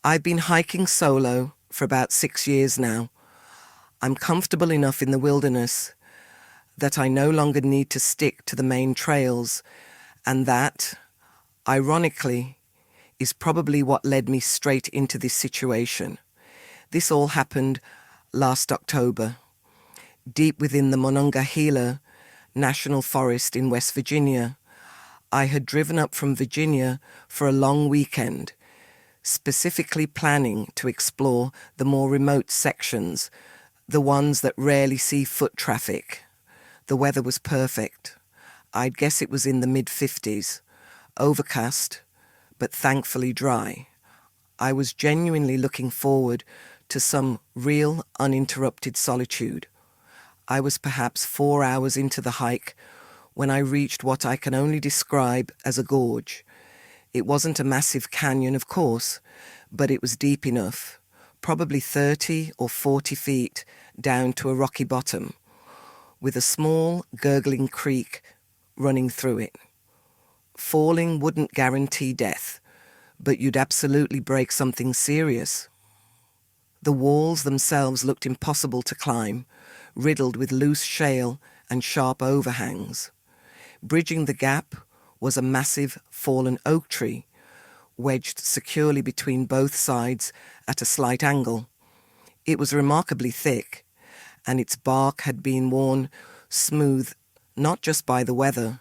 I've been hiking solo for about 6 years now. I'm comfortable enough in the wilderness that I no longer need to stick to the main trails, and that, ironically, is probably what led me straight into this situation. This all happened last October, deep within the Monongahela National Forest in West Virginia. I had driven up from Virginia for a long weekend, specifically planning to explore the more remote sections, the ones that rarely see foot traffic. The weather was perfect. I'd guess it was in the mid-50s, overcast, but thankfully dry. I was genuinely looking forward to some real, uninterrupted solitude. I was perhaps 4 hours into the hike when I reached what I can only describe as a gorge. It wasn't a massive canyon, of course, but it was deep enough, probably 30 or 40 feet down to a rocky bottom, with a small, gurgling creek running through it. Falling wouldn't guarantee death, but you'd absolutely break something serious. The walls themselves looked impossible to climb, riddled with loose shale and sharp overhangs. Bridging the gap was a massive fallen oak tree, wedged securely between both sides at a slight angle. It was remarkably thick, and its bark had been worn smooth not just by the weather,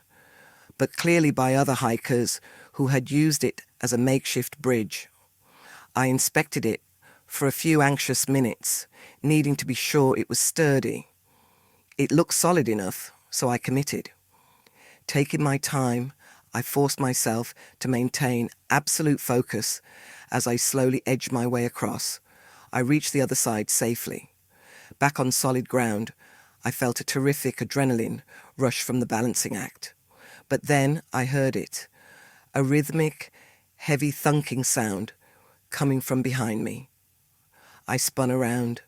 but clearly by other hikers who had used it as a makeshift bridge. I inspected it for a few anxious minutes, needing to be sure it was sturdy. It looked solid enough, so I committed. Taking my time, I forced myself to maintain absolute focus as I slowly edged my way across. I reached the other side safely. Back on solid ground, I felt a terrific adrenaline rush from the balancing act. But then I heard it, a rhythmic, heavy thunking sound coming from behind me. I spun around.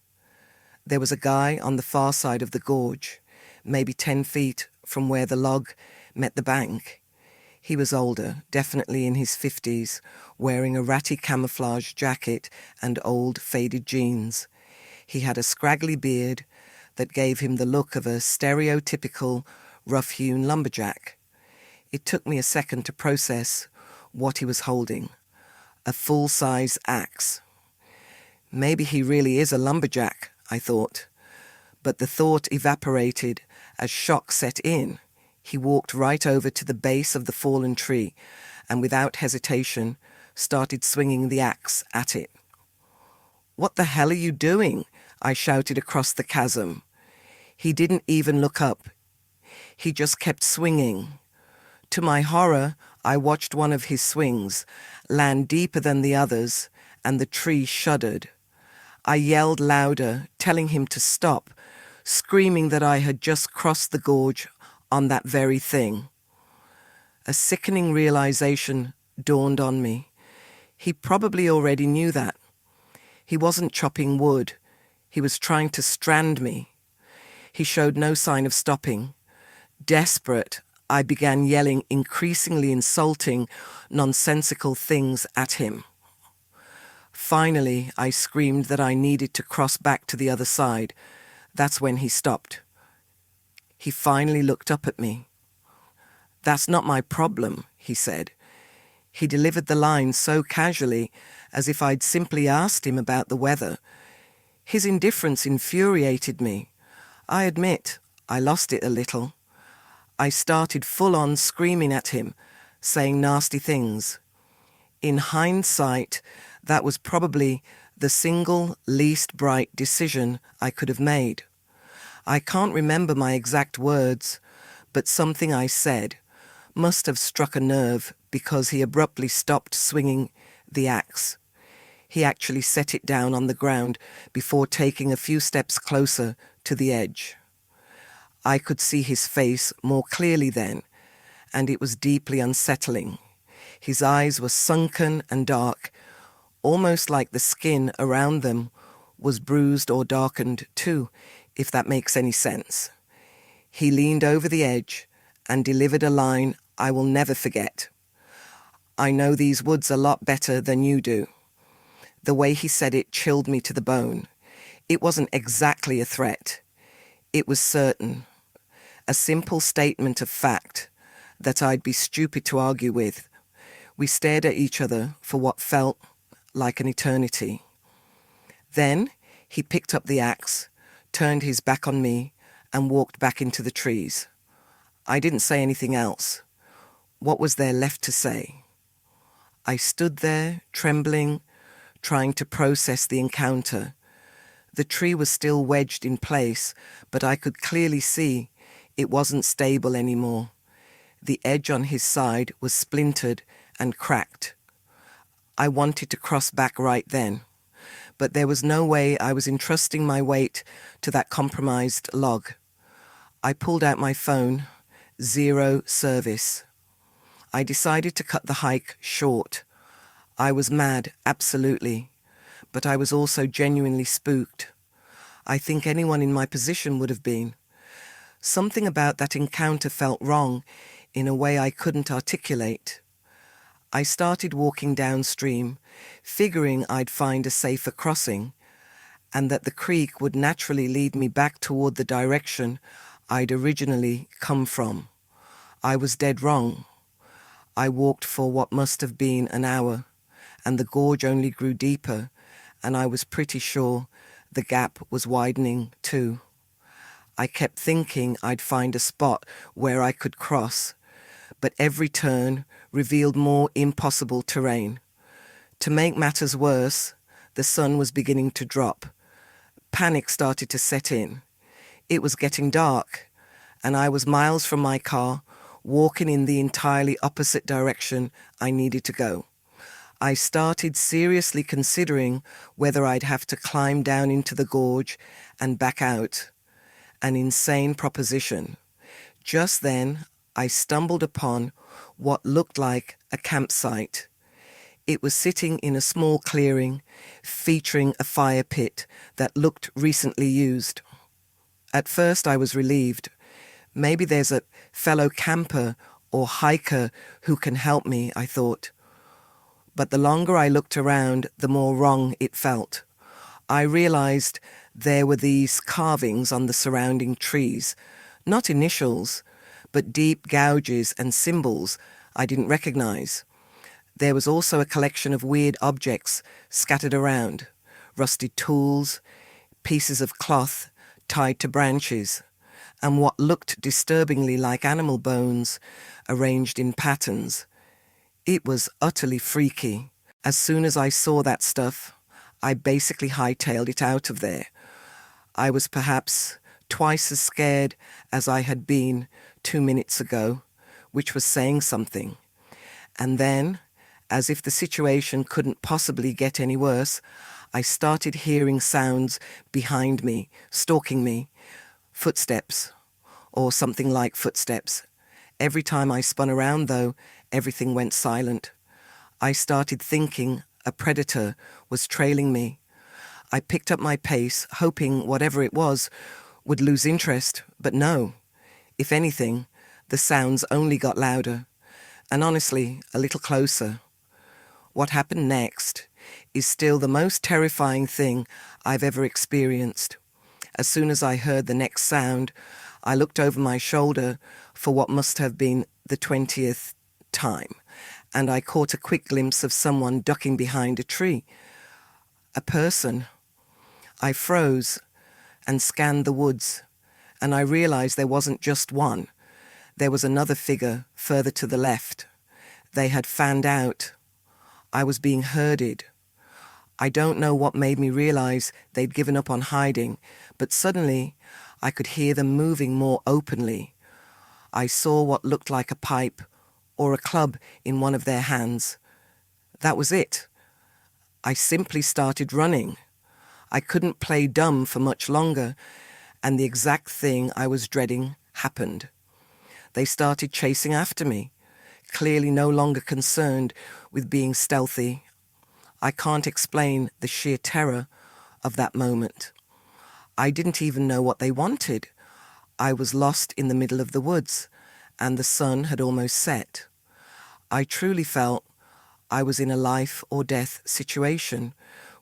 There was a guy on the far side of the gorge, maybe 10 feet from where the log met the bank. He was older, definitely in his 50s, wearing a ratty camouflage jacket and old faded jeans. He had a scraggly beard that gave him the look of a stereotypical rough-hewn lumberjack. It took me a second to process what he was holding. A full-size axe. Maybe he really is a lumberjack, I thought. But the thought evaporated as shock set in. He walked right over to the base of the fallen tree and without hesitation started swinging the axe at it. "What the hell are you doing?" I shouted across the chasm. He didn't even look up. He just kept swinging. To my horror, I watched one of his swings land deeper than the others, and the tree shuddered. I yelled louder, telling him to stop, screaming that I had just crossed the gorge on that very thing. A sickening realization dawned on me. He probably already knew that. He wasn't chopping wood. He was trying to strand me. He showed no sign of stopping. Desperate, I began yelling increasingly insulting, nonsensical things at him. Finally, I screamed that I needed to cross back to the other side. That's when he stopped. He finally looked up at me. "That's not my problem," he said. He delivered the line so casually, as if I'd simply asked him about the weather. His indifference infuriated me. I admit, I lost it a little. I started full-on screaming at him, saying nasty things. In hindsight, that was probably the single least bright decision I could have made. I can't remember my exact words, but something I said must have struck a nerve because he abruptly stopped swinging the axe. He actually set it down on the ground before taking a few steps closer to the edge. I could see his face more clearly then, and it was deeply unsettling. His eyes were sunken and dark, almost like the skin around them was bruised or darkened too, if that makes any sense. He leaned over the edge and delivered a line I will never forget. "I know these woods a lot better than you do. The way he said it chilled me to the bone. It wasn't exactly a threat. It was certain. A simple statement of fact that I'd be stupid to argue with. We stared at each other for what felt like an eternity. Then he picked up the axe, turned his back on me, and walked back into the trees. I didn't say anything else. What was there left to say? I stood there, trembling, trying to process the encounter. The tree was still wedged in place, but I could clearly see it wasn't stable anymore. The edge on his side was splintered and cracked. I wanted to cross back right then, but there was no way I was entrusting my weight to that compromised log. I pulled out my phone. 0 service. I decided to cut the hike short. I was mad, absolutely, but I was also genuinely spooked. I think anyone in my position would have been. Something about that encounter felt wrong in a way I couldn't articulate. I started walking downstream, figuring I'd find a safer crossing, and that the creek would naturally lead me back toward the direction I'd originally come from. I was dead wrong. I walked for what must have been an hour, and the gorge only grew deeper, and I was pretty sure the gap was widening too. I kept thinking I'd find a spot where I could cross, but every turn revealed more impossible terrain. To make matters worse, the sun was beginning to drop. Panic started to set in. It was getting dark, and I was miles from my car, walking in the entirely opposite direction I needed to go. I started seriously considering whether I'd have to climb down into the gorge and back out. An insane proposition. Just then, I stumbled upon what looked like a campsite. It was sitting in a small clearing, featuring a fire pit that looked recently used. At first I was relieved. Maybe there's a fellow camper or hiker who can help me, I thought. But the longer I looked around, the more wrong it felt. I realized there were these carvings on the surrounding trees, not initials, but deep gouges and symbols I didn't recognize. There was also a collection of weird objects scattered around, rusted tools, pieces of cloth tied to branches, and what looked disturbingly like animal bones arranged in patterns. It was utterly freaky. As soon as I saw that stuff, I basically hightailed it out of there. I was perhaps twice as scared as I had been 2 minutes ago, which was saying something. And then, as if the situation couldn't possibly get any worse, I started hearing sounds behind me, stalking me, footsteps, or something like footsteps. Every time I spun around, though, everything went silent. I started thinking a predator was trailing me. I picked up my pace, hoping whatever it was would lose interest, but no. If anything, the sounds only got louder, and honestly, a little closer. What happened next is still the most terrifying thing I've ever experienced. As soon as I heard the next sound, I looked over my shoulder for what must have been the 20th time, and I caught a quick glimpse of someone ducking behind a tree. A person. I froze and scanned the woods, and I realized there wasn't just one. There was another figure further to the left. They had fanned out. I was being herded. I don't know what made me realize they'd given up on hiding, but suddenly I could hear them moving more openly. I saw what looked like a pipe or a club in one of their hands. That was it. I simply started running. I couldn't play dumb for much longer, and the exact thing I was dreading happened. They started chasing after me, clearly no longer concerned with being stealthy. I can't explain the sheer terror of that moment. I didn't even know what they wanted. I was lost in the middle of the woods, and the sun had almost set. I truly felt I was in a life or death situation,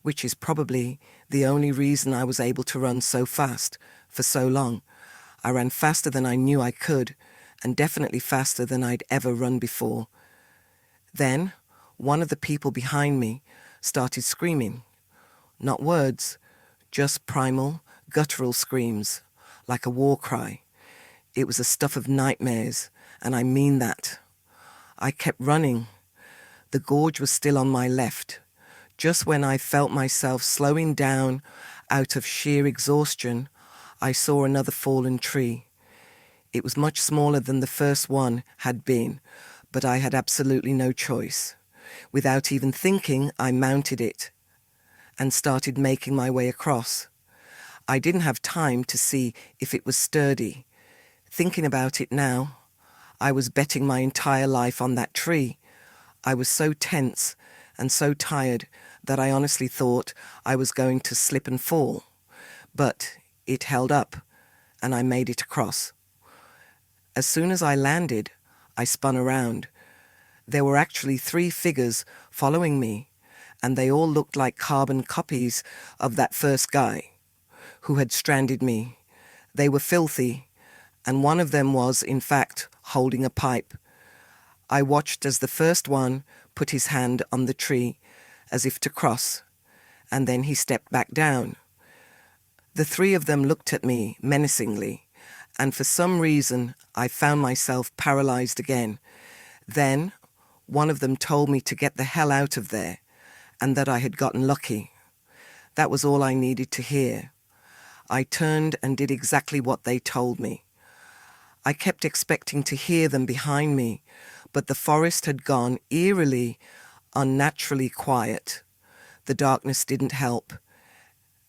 which is probably the only reason I was able to run so fast for so long. I ran faster than I knew I could, and definitely faster than I'd ever run before. Then, one of the people behind me started screaming. Not words, just primal, guttural screams, like a war cry. It was the stuff of nightmares, and I mean that. I kept running. The gorge was still on my left. Just when I felt myself slowing down out of sheer exhaustion, I saw another fallen tree. It was much smaller than the first one had been, but I had absolutely no choice. Without even thinking, I mounted it and started making my way across. I didn't have time to see if it was sturdy. Thinking about it now, I was betting my entire life on that tree. I was so tense and so tired that I honestly thought I was going to slip and fall. But it held up, and I made it across. As soon as I landed, I spun around. There were actually 3 figures following me, and they all looked like carbon copies of that first guy who had stranded me. They were filthy, and one of them was, in fact, holding a pipe. I watched as the first one put his hand on the tree as if to cross, and then he stepped back down. The 3 of them looked at me menacingly, and for some reason I found myself paralyzed again. Then one of them told me to get the hell out of there, and that I had gotten lucky. That was all I needed to hear. I turned and did exactly what they told me. I kept expecting to hear them behind me, but the forest had gone eerily, unnaturally quiet. The darkness didn't help,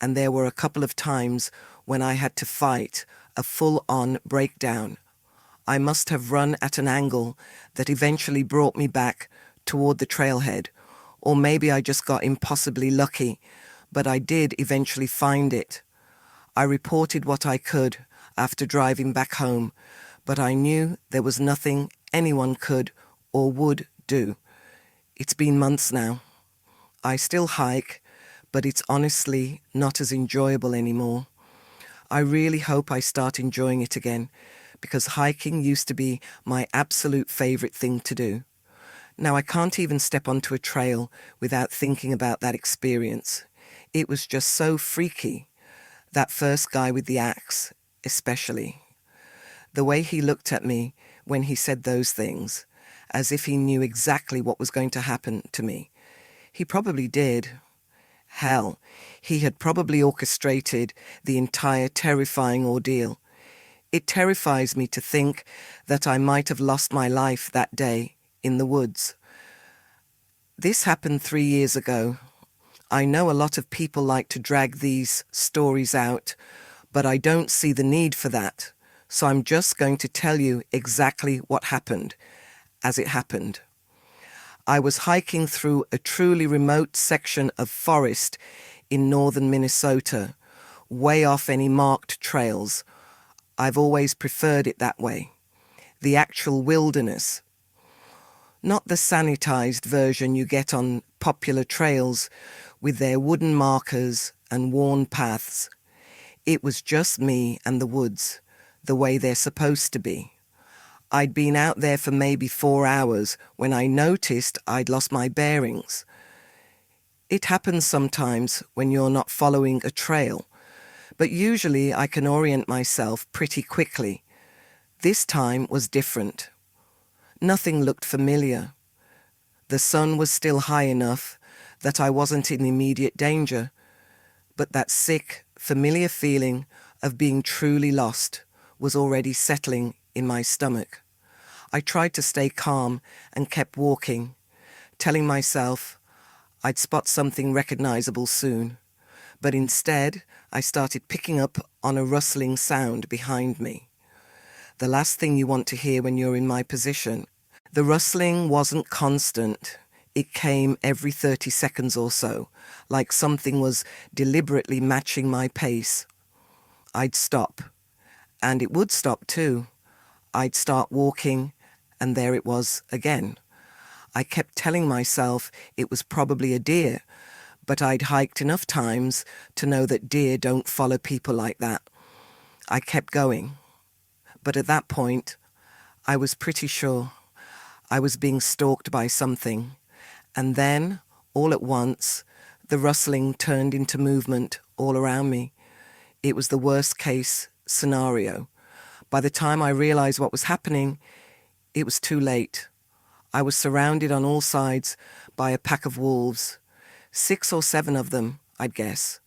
and there were a couple of times when I had to fight a full-on breakdown. I must have run at an angle that eventually brought me back toward the trailhead, or maybe I just got impossibly lucky, but I did eventually find it. I reported what I could after driving back home, but I knew there was nothing anyone could or would do. It's been months now. I still hike, but it's honestly not as enjoyable anymore. I really hope I start enjoying it again, because hiking used to be my absolute favorite thing to do. Now I can't even step onto a trail without thinking about that experience. It was just so freaky. That first guy with the axe, especially. The way he looked at me when he said those things, as if he knew exactly what was going to happen to me. He probably did. Hell, he had probably orchestrated the entire terrifying ordeal. It terrifies me to think that I might have lost my life that day in the woods. This happened 3 years ago. I know a lot of people like to drag these stories out, but I don't see the need for that. So I'm just going to tell you exactly what happened, as it happened. I was hiking through a truly remote section of forest in northern Minnesota, way off any marked trails. I've always preferred it that way. The actual wilderness. Not the sanitized version you get on popular trails with their wooden markers and worn paths. It was just me and the woods, the way they're supposed to be. I'd been out there for maybe 4 hours when I noticed I'd lost my bearings. It happens sometimes when you're not following a trail, but usually I can orient myself pretty quickly. This time was different. Nothing looked familiar. The sun was still high enough that I wasn't in immediate danger, but that sick, familiar feeling of being truly lost was already settling in my stomach. I tried to stay calm and kept walking, telling myself I'd spot something recognizable soon. But instead, I started picking up on a rustling sound behind me. The last thing you want to hear when you're in my position. The rustling wasn't constant. It came every 30 seconds or so, like something was deliberately matching my pace. I'd stop, and it would stop too. I'd start walking, and there it was again. I kept telling myself it was probably a deer, but I'd hiked enough times to know that deer don't follow people like that. I kept going, but at that point, I was pretty sure I was being stalked by something. And then, all at once, the rustling turned into movement all around me. It was the worst case scenario. By the time I realized what was happening, it was too late. I was surrounded on all sides by a pack of wolves. 6 or 7 of them, I'd guess.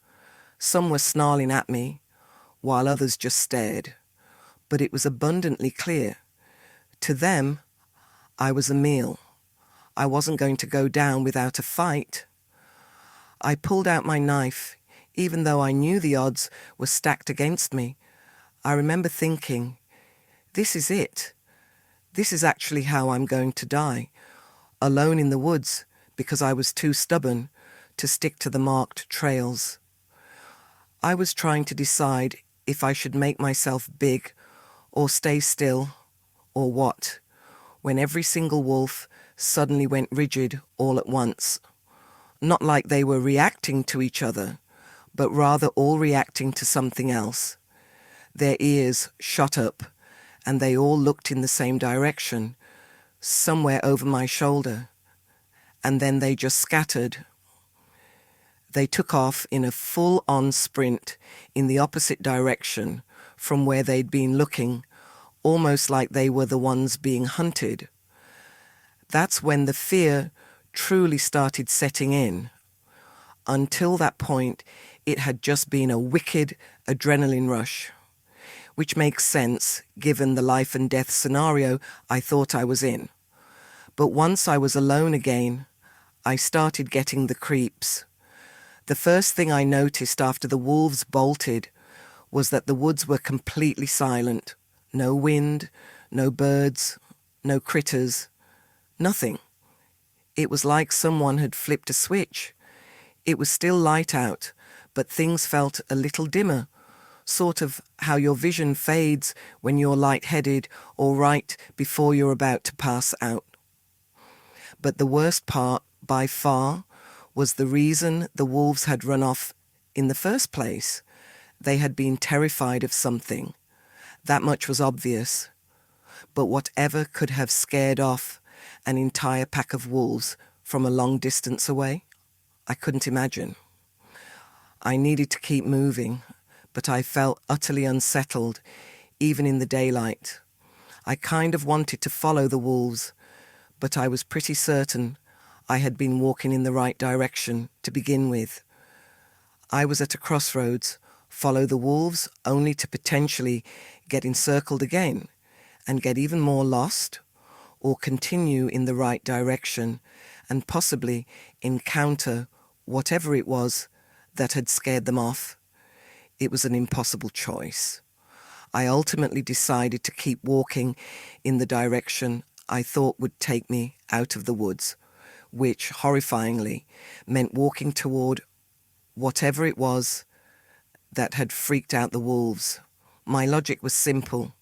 Some were snarling at me, while others just stared. But it was abundantly clear. To them, I was a meal. I wasn't going to go down without a fight. I pulled out my knife, even though I knew the odds were stacked against me. I remember thinking, this is it. This is actually how I'm going to die, alone in the woods because I was too stubborn to stick to the marked trails. I was trying to decide if I should make myself big or stay still or what, when every single wolf suddenly went rigid all at once. Not like they were reacting to each other, but rather all reacting to something else. Their ears shot up, and they all looked in the same direction, somewhere over my shoulder, and then they just scattered. They took off in a full-on sprint in the opposite direction from where they'd been looking, almost like they were the ones being hunted. That's when the fear truly started setting in. Until that point, it had just been a wicked adrenaline rush, which makes sense given the life and death scenario I thought I was in. But once I was alone again, I started getting the creeps. The first thing I noticed after the wolves bolted was that the woods were completely silent. No wind, no birds, no critters, nothing. It was like someone had flipped a switch. It was still light out, but things felt a little dimmer, sort of how your vision fades when you're lightheaded or right before you're about to pass out. But the worst part, by far, was the reason the wolves had run off in the first place. They had been terrified of something. That much was obvious. But whatever could have scared off an entire pack of wolves from a long distance away, I couldn't imagine. I needed to keep moving, but I felt utterly unsettled, even in the daylight. I kind of wanted to follow the wolves, but I was pretty certain I had been walking in the right direction to begin with. I was at a crossroads, follow the wolves only to potentially get encircled again and get even more lost, or continue in the right direction and possibly encounter whatever it was that had scared them off. It was an impossible choice. I ultimately decided to keep walking in the direction I thought would take me out of the woods, which, horrifyingly, meant walking toward whatever it was that had freaked out the wolves. My logic was simple.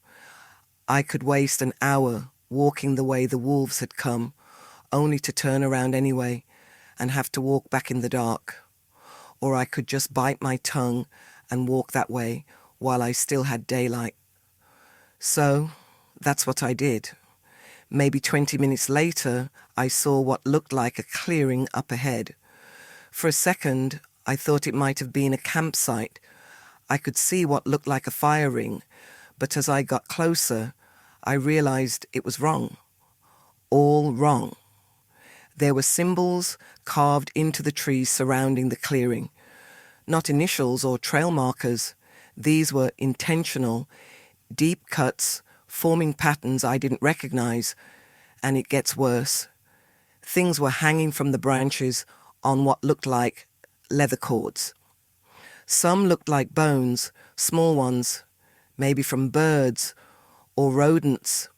I could waste an hour walking the way the wolves had come, only to turn around anyway and have to walk back in the dark. Or I could just bite my tongue and walk that way while I still had daylight. So that's what I did. Maybe 20 minutes later, I saw what looked like a clearing up ahead. For a second, I thought it might have been a campsite. I could see what looked like a fire ring, but as I got closer, I realized it was wrong. All wrong. There were symbols carved into the trees surrounding the clearing. Not initials or trail markers. These were intentional, deep cuts, forming patterns I didn't recognize. And it gets worse. Things were hanging from the branches on what looked like leather cords. Some looked like bones, small ones, maybe from birds or rodents.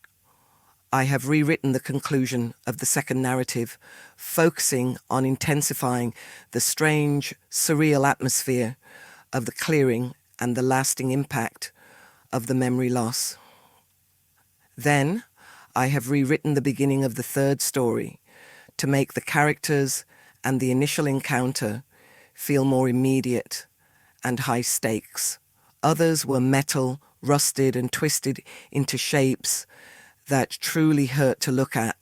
I have rewritten the conclusion of the second narrative, focusing on intensifying the strange, surreal atmosphere of the clearing and the lasting impact of the memory loss. Then, I have rewritten the beginning of the third story to make the characters and the initial encounter feel more immediate and high stakes. Others were metal, rusted and twisted into shapes that truly hurt to look at.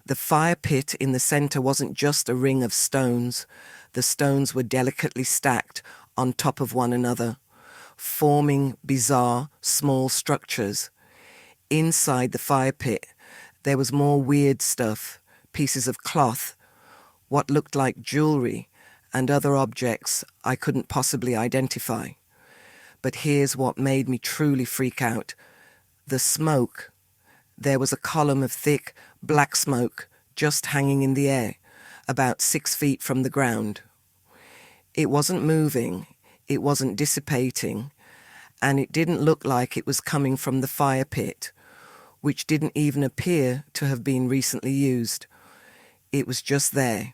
The fire pit in the center wasn't just a ring of stones. The stones were delicately stacked on top of one another, forming bizarre, small structures. Inside the fire pit, there was more weird stuff, pieces of cloth, what looked like jewelry, and other objects I couldn't possibly identify. But here's what made me truly freak out. The smoke. There was a column of thick, black smoke just hanging in the air, about 6 feet from the ground. It wasn't moving, it wasn't dissipating, and it didn't look like it was coming from the fire pit, which didn't even appear to have been recently used. It was just there.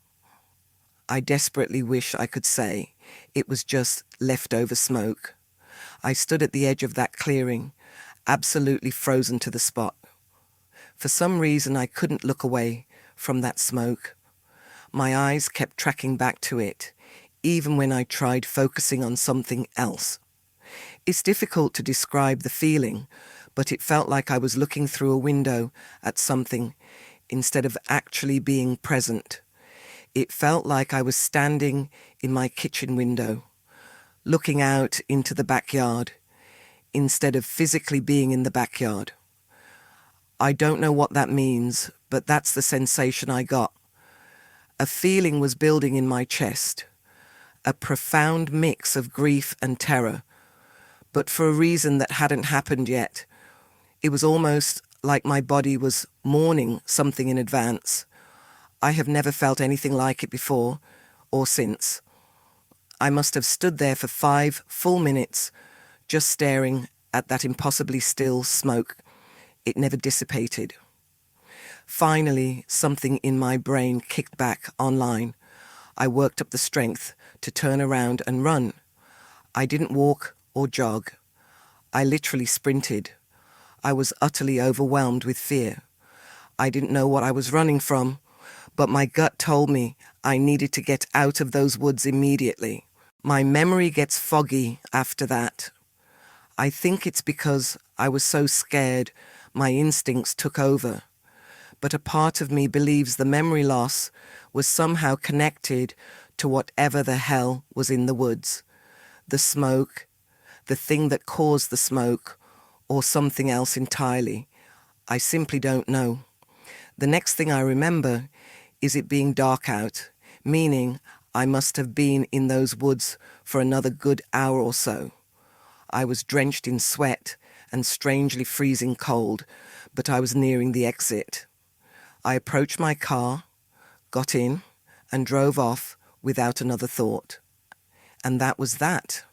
I desperately wish I could say it was just leftover smoke. I stood at the edge of that clearing, absolutely frozen to the spot. For some reason, I couldn't look away from that smoke. My eyes kept tracking back to it, even when I tried focusing on something else. It's difficult to describe the feeling, but it felt like I was looking through a window at something instead of actually being present. It felt like I was standing in my kitchen window, looking out into the backyard, instead of physically being in the backyard. I don't know what that means, but that's the sensation I got. A feeling was building in my chest, a profound mix of grief and terror, but for a reason that hadn't happened yet. It was almost like my body was mourning something in advance. I have never felt anything like it before or since. I must have stood there for 5 full minutes, just staring at that impossibly still smoke. It never dissipated. Finally, something in my brain kicked back online. I worked up the strength to turn around and run. I didn't walk or jog. I literally sprinted. I was utterly overwhelmed with fear. I didn't know what I was running from, but my gut told me I needed to get out of those woods immediately. My memory gets foggy after that. I think it's because I was so scared my instincts took over. But a part of me believes the memory loss was somehow connected to whatever the hell was in the woods. The smoke, the thing that caused the smoke, or something else entirely. I simply don't know. The next thing I remember is it being dark out, meaning I must have been in those woods for another good hour or so. I was drenched in sweat and strangely freezing cold, but I was nearing the exit. I approached my car, got in, and drove off without another thought. And that was that.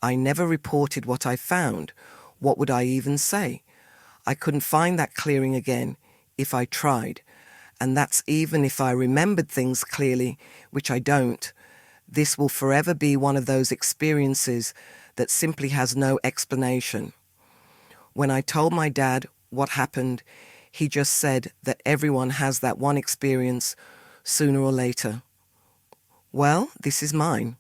I never reported what I found. What would I even say? I couldn't find that clearing again if I tried. And that's even if I remembered things clearly, which I don't. This will forever be one of those experiences that simply has no explanation. When I told my dad what happened, he just said that everyone has that one experience sooner or later. Well, this is mine.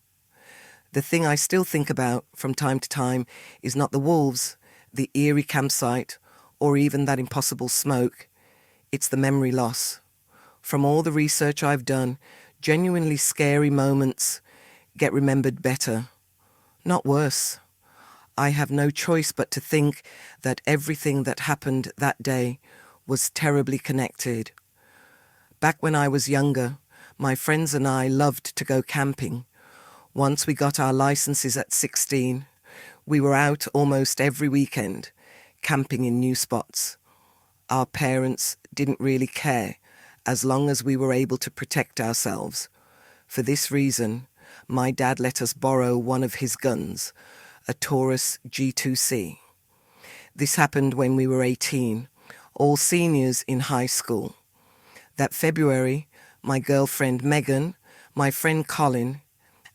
The thing I still think about from time to time is not the wolves, the eerie campsite, or even that impossible smoke. It's the memory loss. From all the research I've done, genuinely scary moments get remembered better, not worse. I have no choice but to think that everything that happened that day was terribly connected. Back when I was younger, my friends and I loved to go camping. Once we got our licenses at 16, we were out almost every weekend, camping in new spots. Our parents didn't really care, as long as we were able to protect ourselves. For this reason, my dad let us borrow one of his guns, a Taurus G2C. This happened when we were 18, all seniors in high school. That February, my girlfriend Megan, my friend Colin,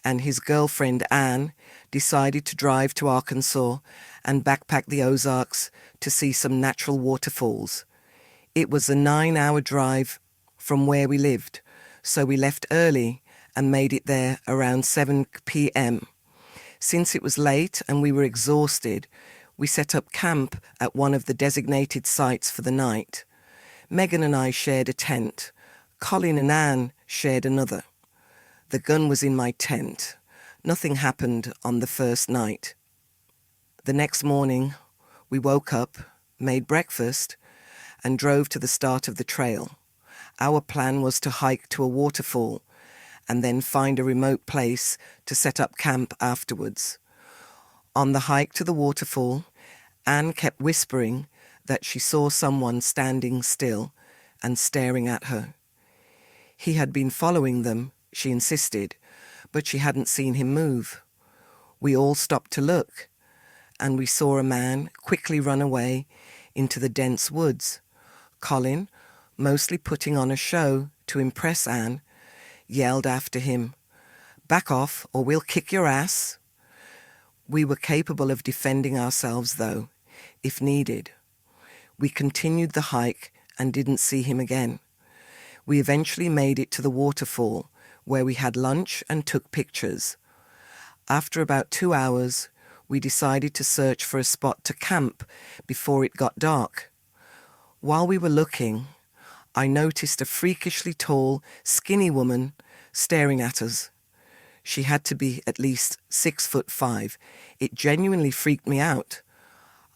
and his girlfriend Anne decided to drive to Arkansas and backpack the Ozarks to see some natural waterfalls. It was a 9-hour drive from where we lived, so we left early and made it there around 7 p.m. Since it was late and we were exhausted, we set up camp at one of the designated sites for the night. Megan and I shared a tent. Colin and Anne shared another. The gun was in my tent. Nothing happened on the first night. The next morning, we woke up, made breakfast, and drove to the start of the trail. Our plan was to hike to a waterfall and then find a remote place to set up camp afterwards. On the hike to the waterfall, Anne kept whispering that she saw someone standing still and staring at her. He had been following them, she insisted, but she hadn't seen him move. We all stopped to look, and we saw a man quickly run away into the dense woods. Colin, mostly putting on a show to impress Anne, yelled after him, "Back off or we'll kick your ass." We were capable of defending ourselves, though, if needed. We continued the hike and didn't see him again. We eventually made it to the waterfall, where we had lunch and took pictures. After about 2 hours, we decided to search for a spot to camp before it got dark. While we were looking, I noticed a freakishly tall, skinny woman staring at us. She had to be at least 6'5". It genuinely freaked me out.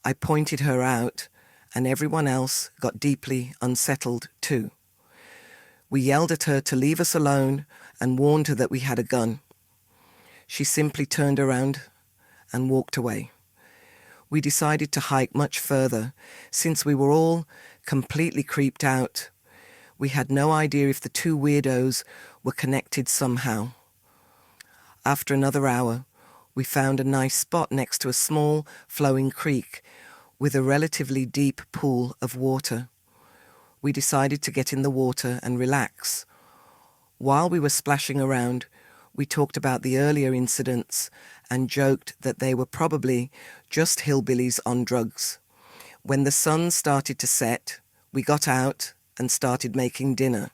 I pointed her out, and everyone else got deeply unsettled too. We yelled at her to leave us alone and warned her that we had a gun. She simply turned around and walked away. We decided to hike much further, since we were all completely creeped out. We had no idea if the two weirdos were connected somehow. After another hour, we found a nice spot next to a small, flowing creek with a relatively deep pool of water. We decided to get in the water and relax. While we were splashing around, we talked about the earlier incidents and joked that they were probably just hillbillies on drugs. When the sun started to set, we got out and started making dinner.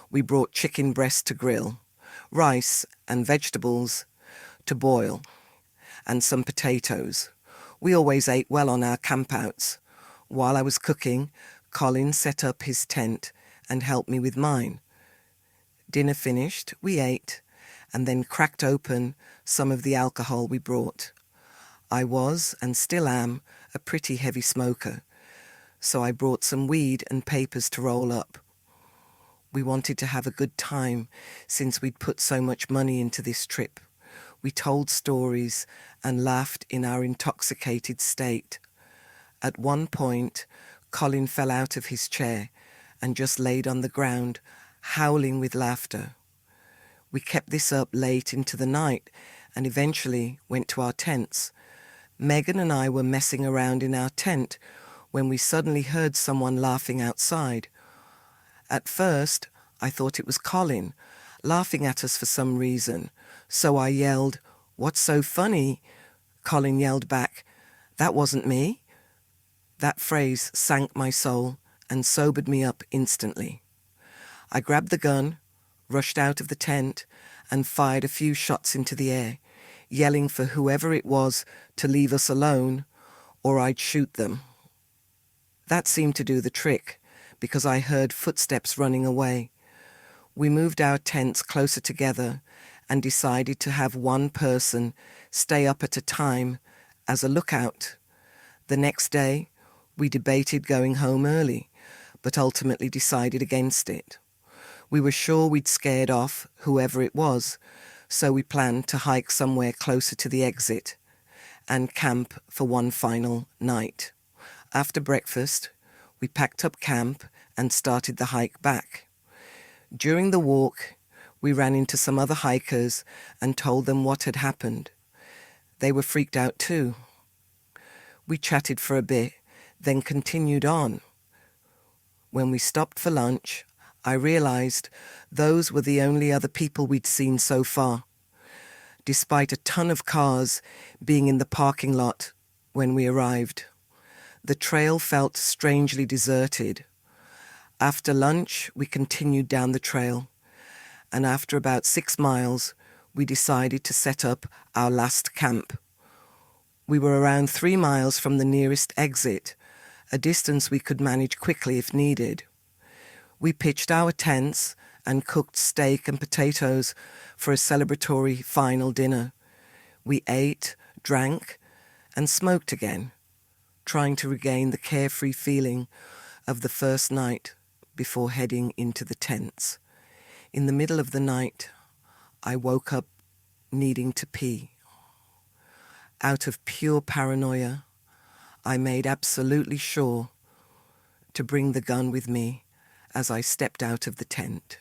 We brought chicken breast to grill, rice and vegetables to boil, and some potatoes. We always ate well on our campouts. While I was cooking, Colin set up his tent and helped me with mine. Dinner finished, we ate, and then cracked open some of the alcohol we brought. I was, and still am, a pretty heavy smoker, so I brought some weed and papers to roll up. We wanted to have a good time since we'd put so much money into this trip. We told stories and laughed in our intoxicated state. At one point, Colin fell out of his chair and just laid on the ground, howling with laughter. We kept this up late into the night and eventually went to our tents. Megan and I were messing around in our tent when we suddenly heard someone laughing outside. At first, I thought it was Colin, laughing at us for some reason, so I yelled, "What's so funny?" Colin yelled back, "That wasn't me." That phrase sank my soul and sobered me up instantly. I grabbed the gun, rushed out of the tent, and fired a few shots into the air, yelling for whoever it was to leave us alone, or I'd shoot them. That seemed to do the trick, because I heard footsteps running away. We moved our tents closer together and decided to have one person stay up at a time as a lookout. The next day, we debated going home early, but ultimately decided against it. We were sure we'd scared off whoever it was, so we planned to hike somewhere closer to the exit and camp for one final night. After breakfast, we packed up camp and started the hike back. During the walk, we ran into some other hikers and told them what had happened. They were freaked out too. We chatted for a bit, then continued on. When we stopped for lunch, I realized those were the only other people we'd seen so far, despite a ton of cars being in the parking lot when we arrived. The trail felt strangely deserted. After lunch, we continued down the trail. and after about 6 miles, we decided to set up our last camp. We were around 3 miles from the nearest exit, a distance we could manage quickly if needed. We pitched our tents and cooked steak and potatoes for a celebratory final dinner. We ate, drank, and smoked again, trying to regain the carefree feeling of the first night before heading into the tents. In the middle of the night, I woke up needing to pee. Out of pure paranoia, I made absolutely sure to bring the gun with me as I stepped out of the tent.